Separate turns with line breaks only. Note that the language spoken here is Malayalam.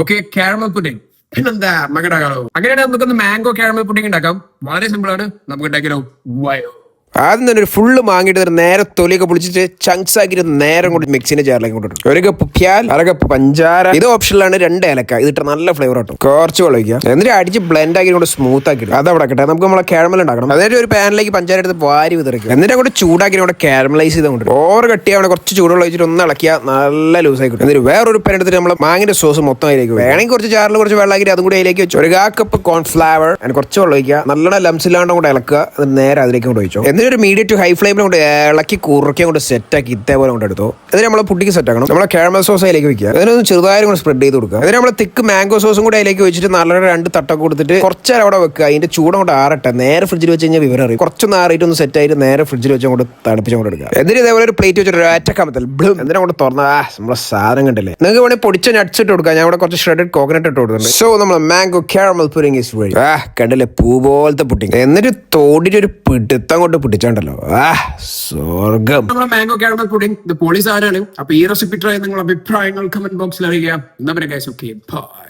Okay, caramel pudding. പിന്നെന്താ മകടാകളോ? അങ്ങനെയാണെങ്കിൽ നമുക്കൊന്ന് മാംഗോ കാരമൽ പുഡിംഗ് ഉണ്ടാക്കാം. വളരെ സിമ്പിൾ ആണ്. നമുക്ക് ഉണ്ടാക്കിയാലോ? വയോ. ആദ്യം തന്നെ ഒരു ഫുള്ള് മാങ്ങിയിട്ട് നേരെ തൊലിയൊക്കെ പൊളിച്ചിട്ട് ചങ്ക്സ് ആക്കിയിട്ട് നേരെ കൊണ്ട് മിക്സിന്റെ ജാറിലേക്ക് കൊണ്ടിട്ടു. ഒരു കപ്പ് പ്യാൽ, അര കപ്പ് പഞ്ചാര. ഇത് ഓപ്ഷനിലാണ്. 2 ഏലക്ക. ഇതിട്ട് നല്ല ഫ്ലേവർ ആട്ടോ. കുറച്ച് വെള്ളം ഒഴിക്കുക. എന്നിട്ട് അടിച്ച് ബ്ലെൻഡ് ആക്കി കൊണ്ട് സ്മൂത്ത് ആക്കിയിട്ട് അത് അവിടെ കിട്ടെ. നമുക്ക് നമ്മളെ കാരമൽ ഉണ്ടാക്കണം. അതായത് ഒരു പാനിലേക്ക് പഞ്ചാര എടുത്ത് വാരി വിതറിക്കുക. എന്നിട്ട് അങ്ങോട്ട് ചൂടാക്കി ഇവിടെ കാരമലൈസ് ചെയ്ത് കൊണ്ട് ഓവർ കട്ടി അവിടെ കുറച്ച് ചൂടുള്ള ഒഴിച്ചിട്ട് ഒന്ന് ഇളക്കിയാൽ നല്ല ലൂസ് ആയി കിട്ടും. എന്നിട്ട് വേറൊരു പാൻ എടുത്തിട്ട് നമ്മൾ മാങ്ങിന്റെ സോസ് മൊത്തം അതിലേക്ക് വേണമെങ്കിൽ കുറച്ച് ചാറിൽ കുറച്ച് വെള്ളം ആക്കി അതും കൂടി അതിലേക്ക് വെച്ചു. ഒരു 1/2 കപ്പ് കോൺഫ്ലവർ അതിന് കുറച്ച് വെള്ളം ഒഴിക്കുക. നല്ലോണം ലംസ് ഇല്ലാണ്ട് കൊണ്ട് ഇളക്കുക. അത് നേരെ അതിലേക്ക് കൊണ്ട് ഒഴിച്ചു. എന്നിട്ട് ഒരു മീഡിയം ടു ഹൈ ഫ്ലെയിമിൽ കൊണ്ട് ഇളക്കി കുറുക്കി കൊണ്ട് സെറ്റ് ആക്കി ഇതേപോലെ കൊണ്ട് എടുത്തു. എന്നിട്ട് നമ്മൾ പുഡിംഗ് സെറ്റ് ആക്കണം. നമ്മളെ കാരമൽ സോസ് അതിലേക്ക് വെക്കുക. അതിനൊന്ന് ചെറുതായി കൊണ്ട് സ്പ്രെഡ് ചെയ്ത് കൊടുക്കുക. എന്നിട്ട് നമ്മൾ തിക്ക് മാംഗോ സോസും കൂടി അതിലേക്ക് വെച്ചിട്ട് നല്ലോണം 2 തട്ടൊക്കെ കൊടുത്തിട്ട് കുറച്ച് അവിടെ വെക്കുക. അതിന്റെ ചൂട് കൊണ്ട് ആറട്ടെ. നേരെ ഫ്രിഡ്ജിൽ വെച്ച് കഴിഞ്ഞാൽ വിവരം അറിയും. കുറച്ചൊന്ന് ആറിയിട്ട് ഒന്ന് സെറ്റ് ആയിട്ട് നേരെ ഫ്രിഡ്ജിൽ വെച്ച് കൊണ്ട് തണുപ്പിച്ച് കൊണ്ട് എടുക്കുക. എന്നിട്ട് ഇതേപോലെ ഒരു പ്ലേറ്റ് വെച്ചിട്ട് ഒറ്റക്കമത്തിൽ എന്നിട്ട് കൊണ്ട് തുറന്ന നമ്മളെ സാധനം കണ്ടില്ലേ. നിങ്ങൾക്ക് വേണമെങ്കിൽ പൊടിച്ച നട്ട്സ് ഇട്ട് കൊടുക്കാം. ഞാൻ ഇവിടെ കുറച്ച് ഷ്രെഡഡ് കോക്കനട്ട് ഇട്ട് കൊടുക്കുന്നുണ്ട്. സോ നമ്മൾ mango caramel pudding is ready. കണ്ടില്ലേ, പൂ പോലത്തെ പുഡിംഗ്. എന്നിട്ട് തോടിട്ട് ഒരു പിടുത്തം കൊണ്ട് പിടിച്ചാണ്ടല്ലോ. സ്വർഗം. നമ്മുടെ മാംഗോ കാരമൽ പുഡിംഗ് ഇത് പൊളി സാധനമാണ്. അപ്പൊ ഈ റെസിപ്പി ട്രൈ നിങ്ങളുടെ അഭിപ്രായങ്ങൾ കമന്റ് ബോക്സിൽ അറിയിക്കാം. എന്നാ പിന്നെ ഗൈസ്, ഓക്കേ ബൈ.